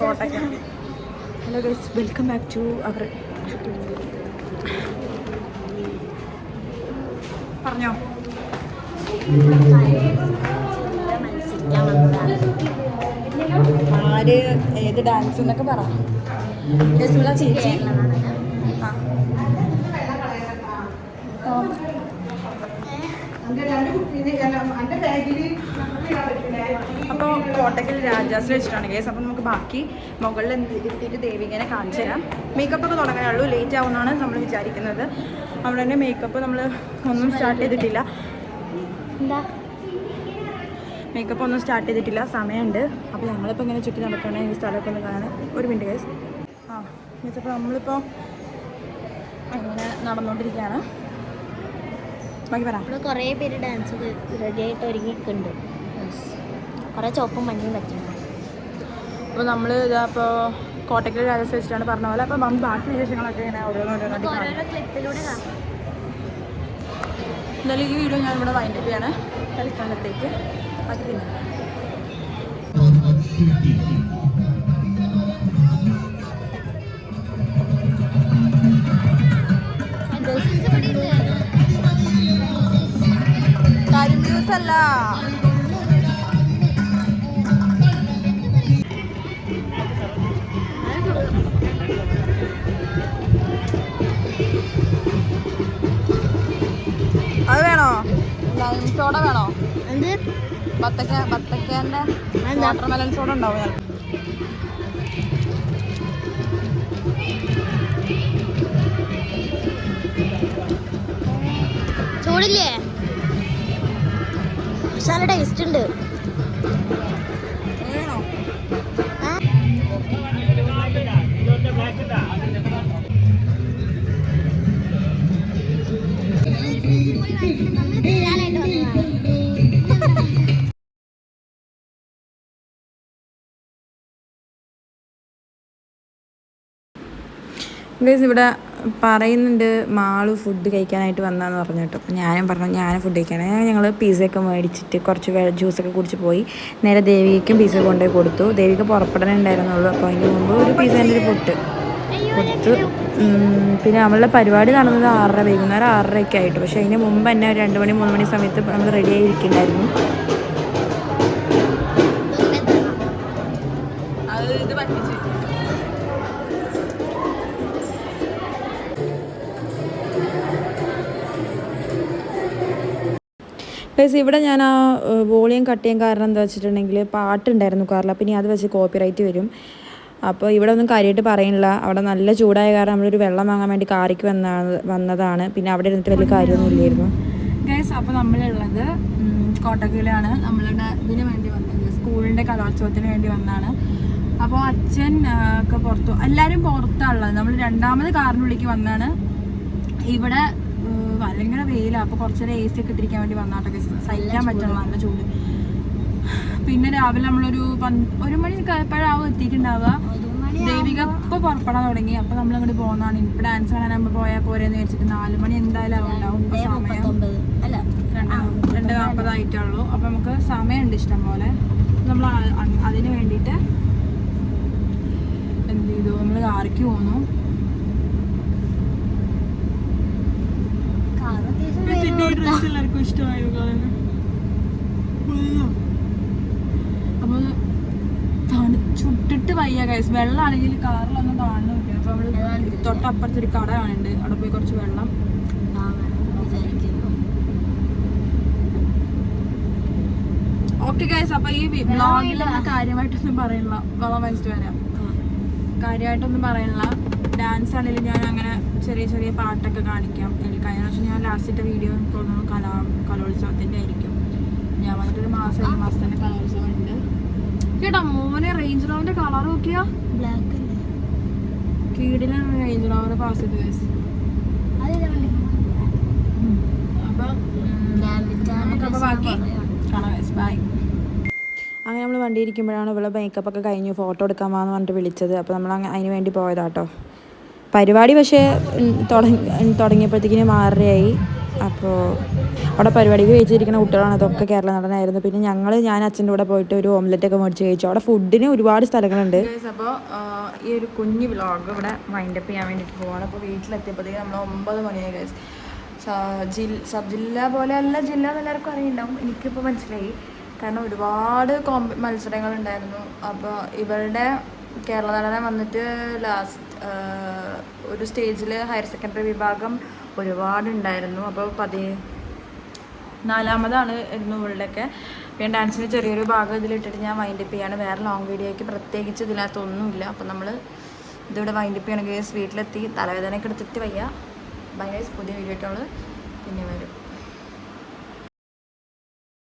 കോട്ടയ്ക്ക്. Hello guys, welcome back to അവർ. പറഞ്ഞോ. ആര് ഏത് ഡാൻസ് എന്നൊക്കെ പറ. ചേച്ചി അപ്പോൾ കോട്ടയ്ക്കൽ രാജാസിൽ വെച്ചിട്ടാണ് കേസ്. അപ്പോൾ നമുക്ക് ബാക്കി മുകളിൽ എത്തിയിട്ട് ദേവികനെ കാണിച്ചു തരാം. മേക്കപ്പൊക്കെ തുടങ്ങാനുള്ളൂ, ലേറ്റ് ആവുമെന്നാണ് നമ്മൾ വിചാരിക്കുന്നത്. അവിടെ തന്നെ മേക്കപ്പ് നമ്മൾ ഒന്നും സ്റ്റാർട്ട് ചെയ്തിട്ടില്ല. മേക്കപ്പ് ഒന്നും സ്റ്റാർട്ട് ചെയ്തിട്ടില്ല, സമയമുണ്ട്. അപ്പോൾ ഞങ്ങളിപ്പോൾ ഇങ്ങനെ ചുറ്റി നടക്കണേ ഈ സ്ഥലമൊക്കെ ഒന്ന് കാണാൻ. ഒരു മിനിറ്റ് കേസ്. അപ്പോൾ നമ്മളിപ്പോൾ അങ്ങനെ നടന്നുകൊണ്ടിരിക്കുകയാണ്. ബാക്കി പറയാം. ഇവിടെ കുറേ പേര് ഡാൻസ് റെഡി ആയിട്ട് ഒരുങ്ങിയിട്ടുണ്ട്. കുറേ ചുവപ്പും മഞ്ഞയും പറ്റുന്നു. അപ്പോൾ നമ്മൾ ഇതാ ഇപ്പോൾ കോട്ടയ്ക്കൽ രാജാസ് വെച്ചിട്ടാണ് പറഞ്ഞ പോലെ. അപ്പോൾ ബാക്കി വിശേഷങ്ങളൊക്കെ ഇങ്ങനെ ക്ലിപ്പിലൂടെ കാണാം. എന്തായാലും ഈ വീഡിയോ ഞാൻ ഇവിടെ വൈൻഡപ്പ് ചെയ്യാണ്. തൽക്കാലത്തേക്ക് അത് പിന്നെ കരിമ്പ്യൂസല്ല. അത് വേണോ? ലൈം സോഡ വേണോ? ബത്തക്കേൻ്റെ വാട്ടർമെലൺ സോഡ ഉണ്ടാവും. ചൂടില്ലേ? നല്ല ടേസ്റ്റ് ഉണ്ട്. ഗൈസ് ഇവിടെ പറയുന്നുണ്ട് മാളു ഫുഡ് കഴിക്കാനായിട്ട് വന്നതെന്ന് പറഞ്ഞു കേട്ടോ. അപ്പോൾ ഞാനും പറഞ്ഞു ഞാൻ ഫുഡ് കഴിക്കാനേ. ഞങ്ങൾ പിസയൊക്കെ മേടിച്ചിട്ട് കുറച്ച് ജ്യൂസൊക്കെ കുടിച്ച് പോയി. നേരെ ദേവികയ്ക്കും പിസ കൊണ്ടുപോയി കൊടുത്തു. ദേവിക പുറപ്പെടാനുണ്ടായിരുന്നുള്ളൂ. അപ്പോൾ അതിന് മുമ്പ് ഒരു പിസേൻ്റെ ഒരു പൊട്ട് കൊടുത്തു. പിന്നെ നമ്മളുടെ പരിപാടി നടന്നത് 6:30 വൈകുന്നേരം 6:30 ആയിട്ട്. പക്ഷേ അതിന് മുമ്പ് തന്നെ ഒരു 2 മണി 3 മണി സമയത്ത് നമ്മൾ റെഡി ആയിരിക്കുന്നുണ്ടായിരുന്നു. അത് ഇത് പറ്റിച്ചു. ഇവിടെ ഞാൻ ആ വോളിയം കട്ട് ചെയ്യാൻ കാരണം എന്താ വെച്ചിട്ടുണ്ടെങ്കിൽ പാട്ടുണ്ടായിരുന്നു കാറിൽ. അപ്പം ഇനി അത് വെച്ച് കോപ്പിറൈറ്റ് വരും. അപ്പോൾ ഇവിടെ ഒന്നും കാര്യമായിട്ട് പറയുന്നില്ല. അവിടെ നല്ല ചൂടായ കാരണം നമ്മളൊരു വെള്ളം വാങ്ങാൻ വേണ്ടി കാറിക്ക് വന്നതാണ്. പിന്നെ അവിടെ ഇരുന്നിട്ട് വലിയ കാര്യമൊന്നും ഇല്ലായിരുന്നു ഗൈസ്. അപ്പോൾ നമ്മളുള്ളത് കോട്ടക്കലാണ്. നമ്മളുടെ ഇതിന് വേണ്ടി വന്നത് സ്കൂളിൻ്റെ കലോത്സവത്തിന് വേണ്ടി വന്നതാണ്. അപ്പോൾ അച്ഛൻ ഒക്കെ പുറത്തു, എല്ലാവരും പുറത്താണുള്ളത്. നമ്മൾ രണ്ടാമത് കാറിനുള്ളിലേക്ക് വന്നതാണ്. ഇവിടെ ഭയങ്കര വെയിലാണ്. അപ്പോൾ കുറച്ചേരം AC ഒക്കെ ഇട്ടിരിക്കാൻ വേണ്ടി വന്നാട്ടൊക്കെ സഹിക്കാൻ പറ്റണം നല്ല ചൂട്. പിന്നെ രാവിലെ നമ്മളൊരു 1 മണി എപ്പോഴാവും എത്തിയിട്ടുണ്ടാവുക. ദേവിക ഇപ്പോൾ പുറപ്പെടാൻ തുടങ്ങി. അപ്പോൾ നമ്മളങ്ങോട്ട് പോകുന്നതാണ്. ഇപ്പോൾ ഡാൻസ് കാണാനാകുമ്പോൾ പോയാൽ പോരെന്ന് വെച്ചിട്ട് 4 മണി എന്തായാലും ഉണ്ടാവും. ഇപ്പോൾ സമയം 2:40 ആയിട്ടുള്ളൂ. അപ്പോൾ നമുക്ക് സമയമുണ്ട് ഇഷ്ടം പോലെ. നമ്മൾ അതിന് വേണ്ടിയിട്ട് എന്ത് ചെയ്തു, നമ്മൾ കാറിക്ക് പോന്നു. ഡ്രസ് എല്ലാവർക്കും ഇഷ്ടമായോ? അപ്പോൾ ചുട്ടിട്ട് വയ്യ ഗൈസ്. വെള്ളമാണെങ്കിൽ കാറിലൊന്നും കാണുന്നില്ല. അപ്പോൾ നമ്മൾ തൊട്ടപ്പുറത്തൊരു കട കാണുന്നുണ്ട്, അവിടെ പോയി കുറച്ച് വെള്ളം. ഓക്കെ ഗൈസ്, അപ്പോൾ ഈ വ്ളോഗിലൊന്നും കാര്യമായിട്ടൊന്നും പറയണില്ല. വെള്ളം വാങ്ങിച്ചിട്ട് വരാം. കാര്യമായിട്ടൊന്നും പറയണില്ല. ഡാൻസ് ആണെങ്കിലും ഞാൻ അങ്ങനെ ചെറിയ ചെറിയ പാട്ടൊക്കെ കാണിക്കാം. കഴിഞ്ഞ പ്രാവശ്യം ഞാൻ ലാസ്റ്റിൻ്റെ വീഡിയോ തോന്നുന്നു കലോത്സവത്തിൻ്റെ ആയിരിക്കും. ഞാൻ വന്നിട്ടൊരു ഈ മാസം തന്നെ കലോത്സവം ഉണ്ട് കേട്ടോ. മോനെ റേഞ്ച് റോവറിൻ്റെ കളർ നോക്കിയാ ബ്ലാക്ക് കീടിലാണ് റേഞ്ച് റോവർ പാസ് ചെയ്ത് ഗൈസ്. അപ്പോൾ ബാക്കി കാണാം ഗൈസ്. ബൈ. അങ്ങനെ നമ്മൾ വണ്ടി ഇരിക്കുമ്പോഴാണ് ഇവിടെ മേക്കപ്പൊക്കെ കഴിഞ്ഞു ഫോട്ടോ എടുക്കാൻ പോകാമെന്ന് പറഞ്ഞിട്ട് വിളിച്ചത്. അപ്പോൾ നമ്മൾ അതിന് വേണ്ടി പോയതാട്ടോ. പരിപാടി പക്ഷേ തുടങ്ങിയപ്പോഴത്തേക്കിന് 6:30 അപ്പോൾ അവിടെ പരിപാടിക്ക് വെച്ചിരിക്കുന്ന കുട്ടികളാണ്, അതൊക്കെ കേരള നടനായിരുന്നു. പിന്നെ ഞാൻ അച്ഛൻ്റെ കൂടെ പോയിട്ട് ഒരു ഓംലെറ്റൊക്കെ മേടിച്ച് കഴിച്ചു. അവിടെ ഫുഡിന് ഒരുപാട് സ്ഥലങ്ങളുണ്ട്. അപ്പോൾ ഈ ഒരു കുഞ്ഞു വ്ളോഗ് ഇവിടെ വൈൻഡപ്പ് ചെയ്യാൻ വേണ്ടിയിട്ട് പോവാണ്. അപ്പോൾ വീട്ടിലെത്തിയപ്പോഴത്തേക്ക് നമ്മൾ 9 മണിയായി ഗൈസ്. സബ് ജില്ല പോലെ അല്ല ജില്ല എന്നെല്ലാവർക്കും അറിയുണ്ടാവും, എനിക്കിപ്പോൾ മനസ്സിലായി. കാരണം ഒരുപാട് മത്സരങ്ങളുണ്ടായിരുന്നു. അപ്പോൾ ഇവരുടെ കേരള നടനം വന്നിട്ട് ലാസ്റ്റ് ഒരു സ്റ്റേജിൽ ഹയർ സെക്കൻഡറി വിഭാഗം ഒരുപാടുണ്ടായിരുന്നു. അപ്പോൾ 14ാമതാണ് ഇരുന്നു ഇവളുടെയൊക്കെ. പിന്നെ ഡാൻസിന് ചെറിയൊരു ഭാഗം ഇതിലിട്ടിട്ട് ഞാൻ വൈൻഡപ്പ് ചെയ്യാണ്. വേറെ ലോങ് വീഡിയോയ്ക്ക് പ്രത്യേകിച്ച് ഇതിനകത്തൊന്നുമില്ല. അപ്പോൾ നമ്മൾ ഇതിവിടെ വൈൻഡപ്പ് ചെയ്യണം ഗേസ്. വീട്ടിലെത്തി തലവേദനയൊക്കെ എടുത്തിട്ട് വയ്യ. ബൈ ഗൈസ്, പുതിയ വീഡിയോ ആയിട്ട് നമ്മൾ പിന്നെ വരും.